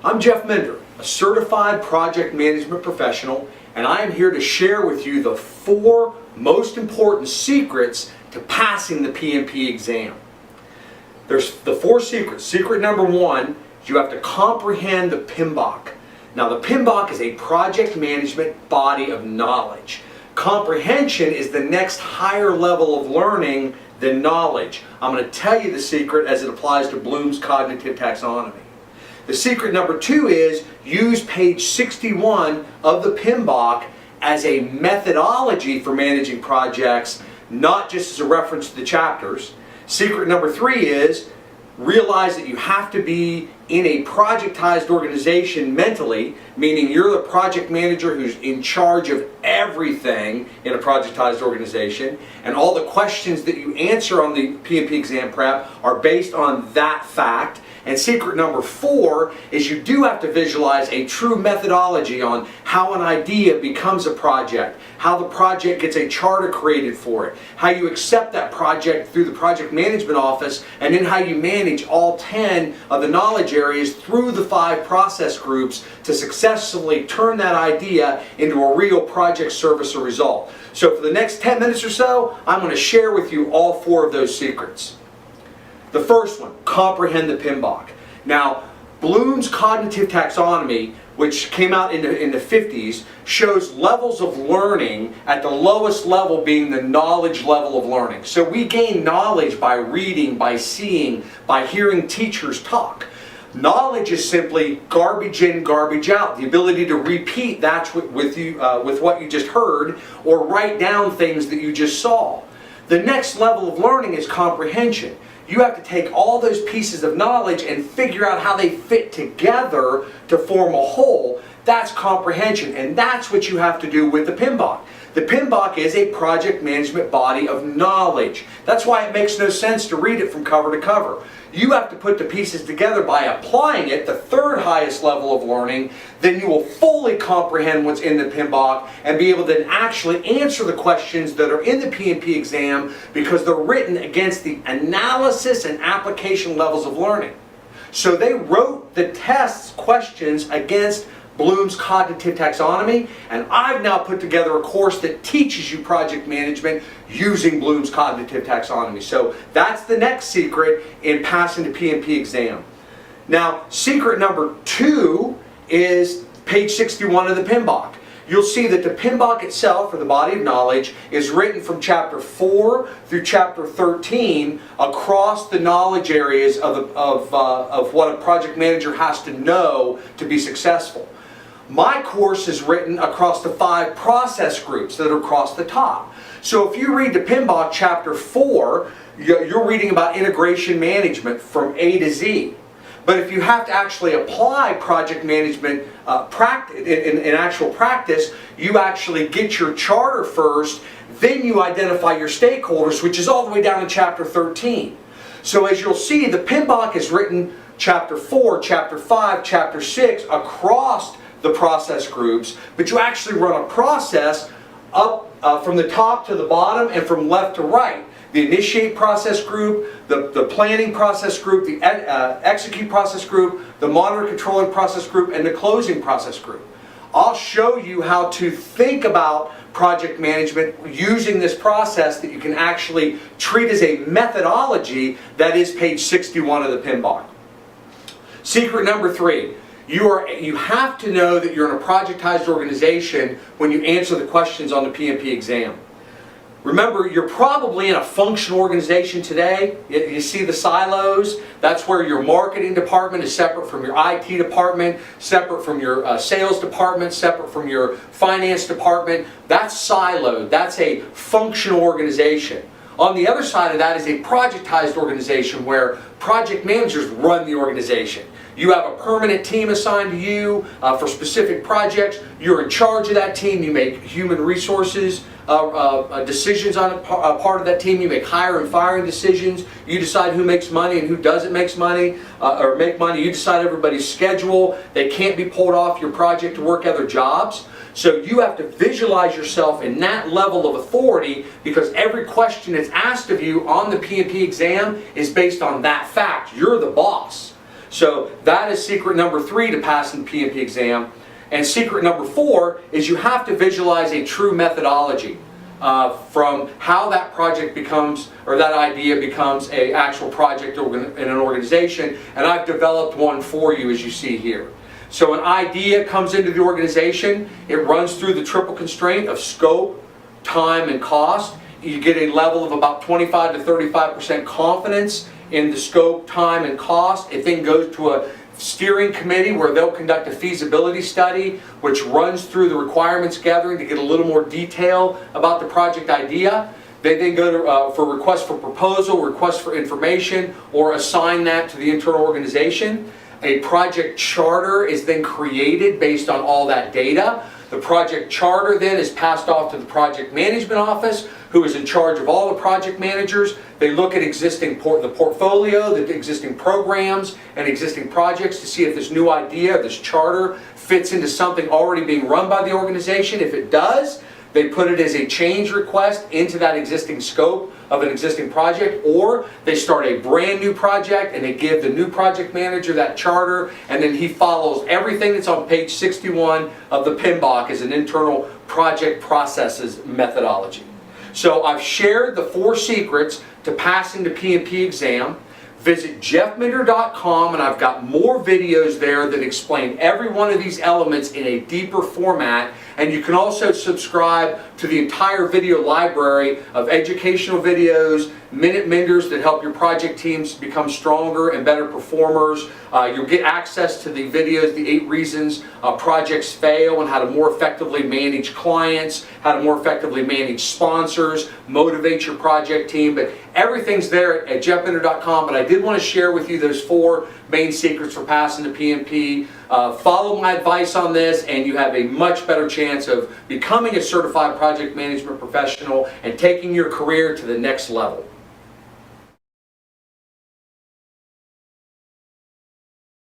I'm Jeff Mender, a certified project management professional, and I am here to share with you the 4 most important secrets to passing the PMP exam. There's the 4 secrets. Secret number 1 is you have to comprehend the PMBOK. Now the PMBOK is a project management body of knowledge. Comprehension is the next higher level of learning than knowledge. I'm going to tell you the secret as it applies to Bloom's cognitive taxonomy. The secret number 2 is use page 61 of the PMBOK as a methodology for managing projects, not just as a reference to the chapters. Secret number 3 is realize that you have to be in a projectized organization mentally, meaning you're the project manager who's in charge of everything in a projectized organization, and all the questions that you answer on the PMP exam prep are based on that fact. And secret number 4 is you do have to visualize a true methodology on how an idea becomes a project, how the project gets a charter created for it, how you accept that project through the project management office, and then how you manage all 10 of the knowledge areas through the 5 process groups to successfully turn that idea into a real project, service, or result. So for the next 10 minutes or so, I'm going to share with you all 4 of those secrets. The first one, comprehend the PMBOK. Now, Bloom's cognitive taxonomy, which came out in the 50s, shows levels of learning, at the lowest level being the knowledge level of learning. So we gain knowledge by reading, by seeing, by hearing teachers talk. Knowledge is simply garbage in, garbage out. The ability to repeat that with what you just heard, or write down things that you just saw. The next level of learning is comprehension. You have to take all those pieces of knowledge and figure out how they fit together to form a whole. That's comprehension, and that's what you have to do with the PMBOK. The PMBOK is a project management body of knowledge. That's why it makes no sense to read it from cover to cover. You have to put the pieces together by applying it, the 3rd highest level of learning. Then you will fully comprehend what's in the PMBOK and be able to then actually answer the questions that are in the PMP exam, because they're written against the analysis and application levels of learning. So they wrote the test's questions against Bloom's cognitive taxonomy, and I've now put together a course that teaches you project management using Bloom's cognitive taxonomy. So that's the next secret in passing the PMP exam. Now, secret number 2 is page 61 of the PMBOK. You'll see that the PMBOK itself, or the body of knowledge, is written from chapter 4 through chapter 13 across the knowledge areas of what a project manager has to know to be successful. My course is written across the 5 process groups that are across the top. So if you read the PMBOK chapter 4, you're reading about integration management from A to Z. But if you have to actually apply project management in actual practice, you actually get your charter first, then you identify your stakeholders, which is all the way down to chapter 13. So as you'll see, the PMBOK is written chapter 4, chapter 5, chapter 6 across the process groups, but you actually run a process up from the top to the bottom and from left to right. The initiate process group, the planning process group, the execute process group, the monitor controlling process group, and the closing process group. I'll show you how to think about project management using this process that you can actually treat as a methodology. That is page 61 of the PMBOK. Secret number 3. You have to know that you're in a projectized organization when you answer the questions on the PMP exam. Remember, you're probably in a functional organization today. You see the silos. That's where your marketing department is separate from your IT department, separate from your sales department, separate from your finance department. That's siloed. That's a functional organization. On the other side of that is a projectized organization where project managers run the organization. You have a permanent team assigned to you for specific projects. You're in charge of that team. You make human resources decisions on a part of that team. You make hire and firing decisions. You decide who makes money and who doesn't make money. You decide everybody's schedule. They can't be pulled off your project to work other jobs. So you have to visualize yourself in that level of authority, because every question that's asked of you on the PMP exam is based on that fact. You're the boss. So that is secret number 3 to passing the PMP exam. And secret number 4 is you have to visualize a true methodology from how that project becomes, or that idea becomes, a actual project in an organization. And I've developed one for you, as you see here. So an idea comes into the organization. It runs through the triple constraint of scope, time, and cost. You get a level of about 25 to 35% confidence in the scope, time, and cost. It then goes to a steering committee where they'll conduct a feasibility study which runs through the requirements gathering to get a little more detail about the project idea. They then go to, for request for proposal, request for information, or assign that to the internal organization. A project charter is then created based on all that data. The project charter then is passed off to the project management office, who is in charge of all the project managers. They look at the portfolio, the existing programs and existing projects to see if this new idea, this charter, fits into something already being run by the organization. If it does, they put it as a change request into that existing scope of an existing project, or they start a brand new project and they give the new project manager that charter, and then he follows everything that's on page 61 of the PMBOK as an internal project processes methodology. So I've shared the 4 secrets to passing the PMP exam. Visit jeffminder.com and I've got more videos there that explain every one of these elements in a deeper format. And you can also subscribe to the entire video library of educational videos, minute menders that help your project teams become stronger and better performers. You'll get access to the videos, the 8 reasons projects fail, and how to more effectively manage clients, how to more effectively manage sponsors, motivate your project team. But everything's there at jeffminder.com. But I did want to share with you those 4 main secrets for passing the PMP. Follow my advice on this and you have a much better chance of becoming a certified project management professional and taking your career to the next level.